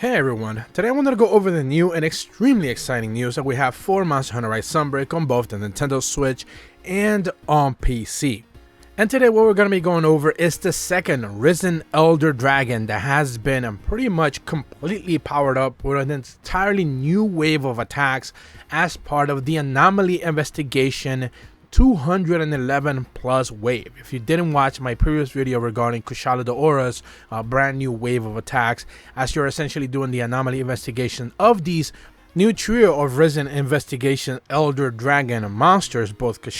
Hey everyone, today I wanted to go over the new and extremely exciting news that we have for Monster Hunter Rise Sunbreak on both the Nintendo Switch and on PC. And today what we're going to be going over is the second Risen Elder Dragon that has been pretty much completely powered up with an entirely new wave of attacks as part of the Anomaly Investigation 211 plus wave. If you didn't watch my previous video regarding Kushala Daora's brand new wave of attacks, as you're essentially doing the anomaly investigation of these new trio of Risen Investigation Elder Dragon monsters, both Risen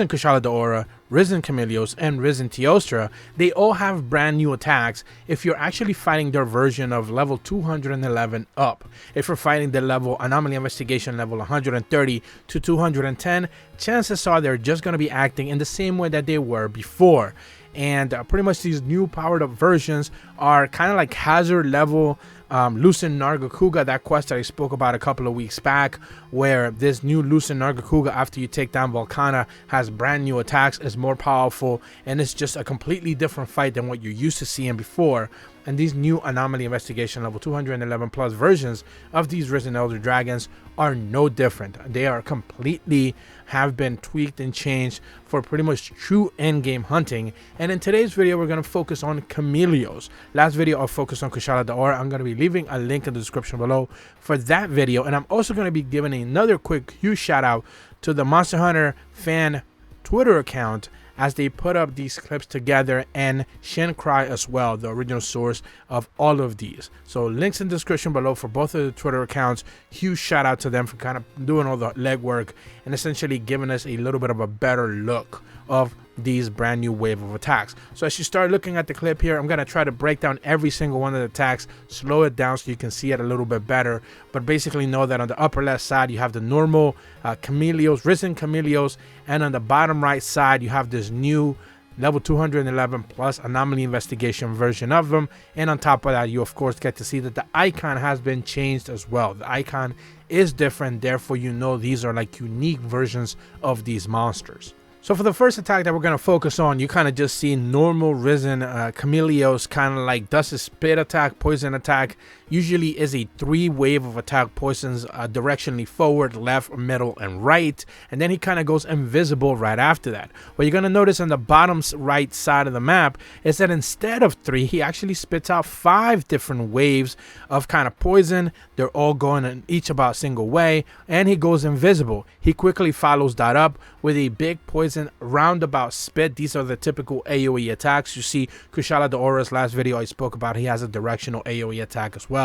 Kushala Daora, Risen Chameleos, and Risen Teostra, they all have brand new attacks if you're actually fighting their version of level 211 up. If you're fighting the level Anomaly Investigation level 130 to 210, chances are they're just going to be acting in the same way that they were before. And pretty much these new powered up versions are kind of like hazard level Lucent Nargacuga, that quest that I spoke about a couple of weeks back, where this new Lucent Nargacuga, after you take down Volcana, has brand new attacks, is more powerful, and it's just a completely different fight than what you're used to seeing before. And these new Anomaly Investigation level 211 plus versions of these Risen Elder Dragons are no different. They are completely have been tweaked and changed for pretty much true endgame hunting. And in today's video, we're going to focus on Chameleos. Last video I focused on Kushala Daora. I'm going to be leaving a link in the description below for that video. And I'm also going to be giving another quick huge shout out to the Monster Hunter fan Twitter account, as they put up these clips together, and Shencry as well, the original source of all of these. So links in the description below for both of the Twitter accounts. Huge shout out to them for kind of doing all the legwork and essentially giving us a little bit of a better look of these brand new wave of attacks. So as you start looking at the clip here, I'm going to try to break down every single one of the attacks, slow it down so you can see it a little bit better. But basically know that on the upper left side you have the normal Chameleos, Risen Chameleos, and on the bottom right side you have this new level 211 plus Anomaly Investigation version of them. And on top of that, you of course get to see that the icon has been changed as well. The icon is different, therefore you know these are like unique versions of these monsters. So for the first attack that we're going to focus on, you kind of just see normal Risen Chameleos, kind of like does a spit attack, poison attack. Usually is a 3 wave of attack, poisons directionally forward, left, middle, and right. And then he kind of goes invisible right after that. What you're going to notice on the bottom right side of the map is that instead of 3, he actually spits out 5 different waves of kind of poison. They're all going in each about single way, and he goes invisible. He quickly follows that up with a big poison roundabout spit. These are the typical AoE attacks. You see Kushala Daora's last video I spoke about, he has a directional AoE attack as well.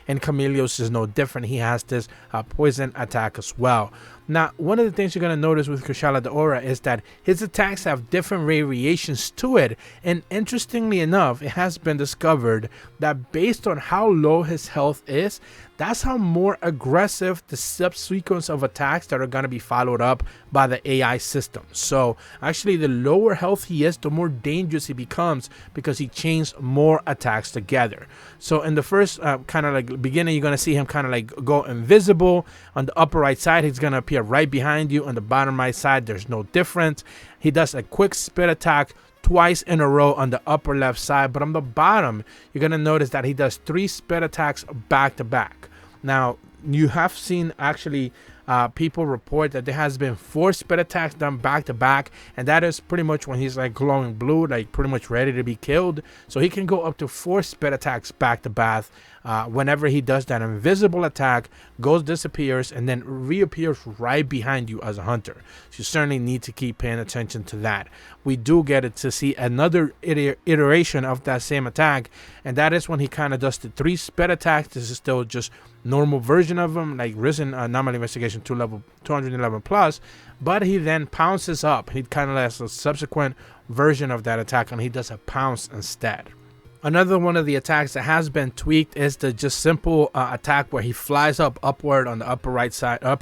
And Chameleos is no different. He has this poison attack as well. Now, one of the things you're going to notice with Kushala Daora is that his attacks have different variations to it. And interestingly enough, it has been discovered that based on how low his health is, that's how more aggressive the subsequence of attacks that are going to be followed up by the AI system. So actually, the lower health he is, the more dangerous he becomes, because he chains more attacks together. So in the first kind of like beginning, you're going to see him kind of like go invisible. On the upper right side, he's going to appear right behind you. On the bottom right side, there's no difference. He does a quick spit attack twice in a row on the upper left side, but on the bottom you're going to notice that he does 3 spit attacks back to back. Now you have seen actually people report that there has been 4 spit attacks done back to back, and that is pretty much when he's like glowing blue, like pretty much ready to be killed. So he can go up to 4 spit attacks back to back whenever he does that invisible attack, disappears, and then reappears right behind you as a hunter. So you certainly need to keep paying attention to that. We do get it to see another iteration of that same attack, and that is when he kind of does the 3 spit attacks. This is still just normal version of him, like Risen Anomaly Investigation 2 level 211 plus, but he then pounces up. He kind of has a subsequent version of that attack, and he does a pounce instead. Another one of the attacks that has been tweaked is the just simple attack where he flies upward on the upper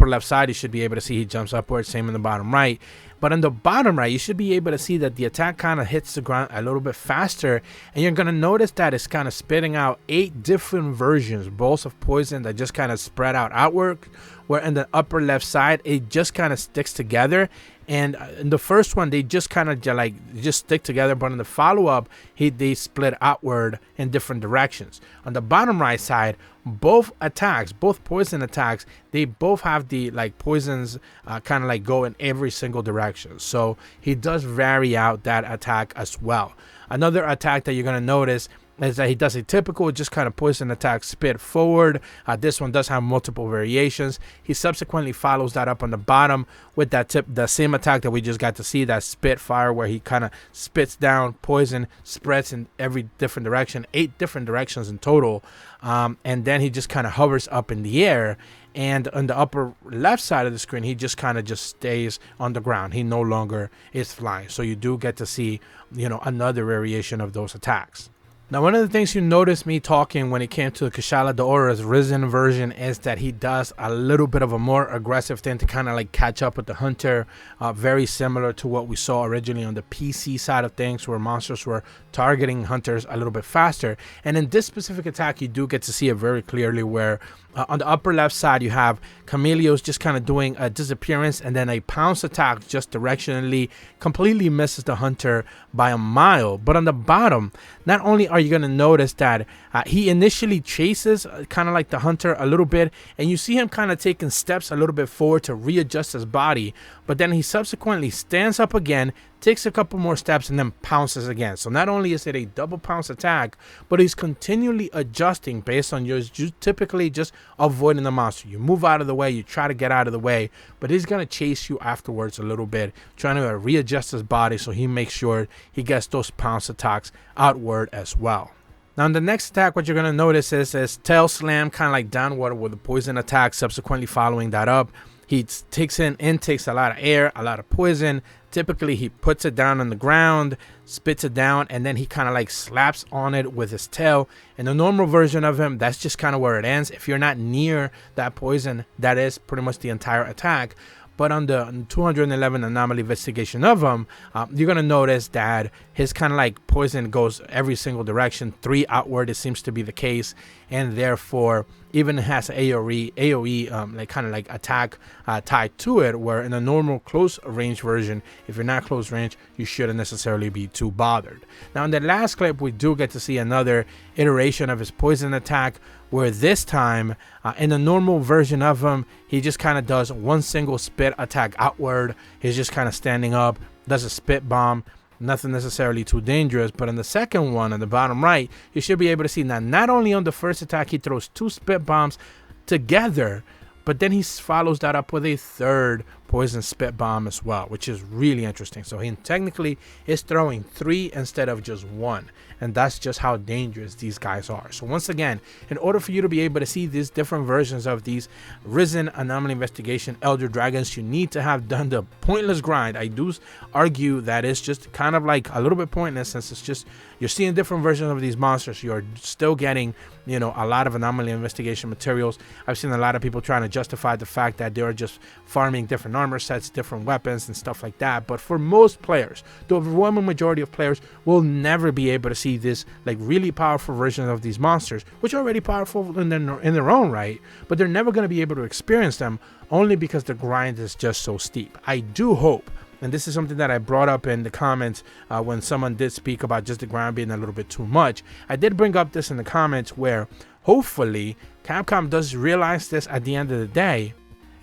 left side. You should be able to see he jumps upward, same in the bottom right. But on the bottom right, you should be able to see that the attack kind of hits the ground a little bit faster, and you're going to notice that it's kind of spitting out 8 different versions, bolts of poison that just kind of spread out outward, where in the upper left side, it just kind of sticks together. And in the first one, they just kind of like just stick together, but in the follow-up, they split outward in different directions. On the bottom right side, both attacks, both poison attacks, they both have the like poisons kind of like go in every single direction. So he does vary out that attack as well. Another attack that you're going to notice is that he does a typical just kind of poison attack spit forward. This one does have multiple variations. He subsequently follows that up on the bottom with the same attack that we just got to see, that spit fire, where he kind of spits down poison, spreads in every different direction, 8 different directions in total. And then he just kind of hovers up in the air. And on the upper left side of the screen, he just kind of just stays on the ground. He no longer is flying. So you do get to see, you know, another variation of those attacks. Now, one of the things you noticed me talking when it came to the Kushala Daora's Risen version is that he does a little bit of a more aggressive thing to kind of like catch up with the hunter, very similar to what we saw originally on the PC side of things, where monsters were targeting hunters a little bit faster. And in this specific attack, you do get to see it very clearly, where on the upper left side, you have Chameleos just kind of doing a disappearance, and then a pounce attack just directionally completely misses the hunter by a mile. But on the bottom, not only are you going to notice that he initially chases kind of like the hunter a little bit, and you see him kind of taking steps a little bit forward to readjust his body, but then he subsequently stands up again, takes a couple more steps, and then pounces again. So not only is it a double pounce attack, but he's continually adjusting based on yours, typically just avoiding the monster. You move out of the way, you try to get out of the way, but he's going to chase you afterwards a little bit, trying to readjust his body so he makes sure he gets those pounce attacks outward as well. Now, in the next attack, what you're going to notice is tail slam, kind of like downward with a poison attack, subsequently following that up. He takes intakes a lot of air, a lot of poison. Typically, he puts it down on the ground, spits it down, and then he kind of like slaps on it with his tail. In the normal version of him, that's just kind of where it ends. If you're not near that poison, that is pretty much the entire attack. But on the 211 anomaly investigation of him, you're going to notice that his kind of like poison goes every single direction. 3 outward, it seems to be the case. And therefore, even has AoE like kind of like attack tied to it, where in a normal close range version, if you're not close range, you shouldn't necessarily be too bothered. Now, in the last clip, we do get to see another iteration of his poison attack, where this time in the normal version of him, he just kind of does one single spit attack outward. He's just kind of standing up, does a spit bomb, nothing necessarily too dangerous. But in the second one, on the bottom right, you should be able to see that not only on the first attack he throws 2 spit bombs together, but then he follows that up with a 3rd poison spit bomb as well, which is really interesting. So he technically is throwing 3 instead of just 1, and that's just how dangerous these guys are. So once again, in order for you to be able to see these different versions of these Risen Anomaly Investigation Elder Dragons, you need to have done the pointless grind. I do argue that it's just kind of like a little bit pointless, since it's just you're seeing different versions of these monsters. You're still getting, you know, a lot of anomaly investigation materials. I've seen a lot of people trying to justify the fact that they're just farming different armor sets, different weapons and stuff like that. But for most players, the overwhelming majority of players will never be able to see this like really powerful versions of these monsters, which are already powerful in their own right, but they're never going to be able to experience them, only because the grind is just so steep. I do hope, and this is something that I brought up in the comments when someone did speak about just the grind being a little bit too much. I did bring up this in the comments, where hopefully Capcom does realize this at the end of the day.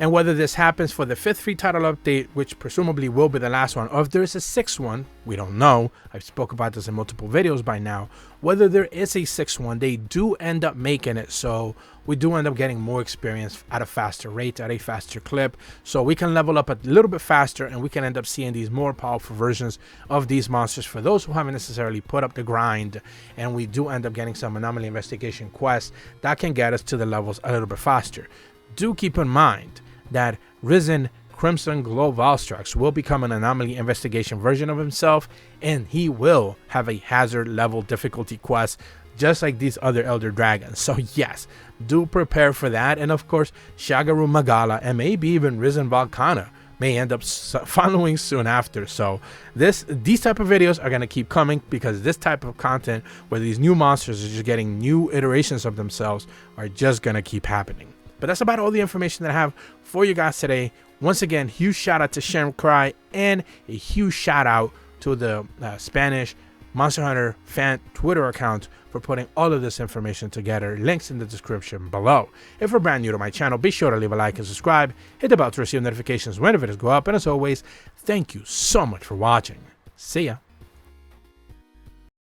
And whether this happens for the 5th free title update, which presumably will be the last one, or if there is a 6th one, we don't know. I've spoke about this in multiple videos by now. Whether there is a 6th one, they do end up making it, so we do end up getting more experience at a faster rate, at a faster clip, so we can level up a little bit faster, and we can end up seeing these more powerful versions of these monsters for those who haven't necessarily put up the grind. And we do end up getting some anomaly investigation quests that can get us to the levels a little bit faster. Do keep in mind that Risen Crimson Glow Valstrax will become an anomaly investigation version of himself, and he will have a hazard level difficulty quest just like these other Elder Dragons. So yes, do prepare for that. And of course, Shagaru Magala and maybe even Risen Volcana may end up following soon after. So these type of videos are going to keep coming, because this type of content where these new monsters are just getting new iterations of themselves are just going to keep happening. But that's about all the information that I have for you guys today. Once again, huge shout out to Shem Cry and a huge shout out to the Spanish Monster Hunter fan Twitter account for putting all of this information together. Links in the description below. If you're brand new to my channel, be sure to leave a like and subscribe. Hit the bell to receive notifications when videos go up. And as always, thank you so much for watching. See ya.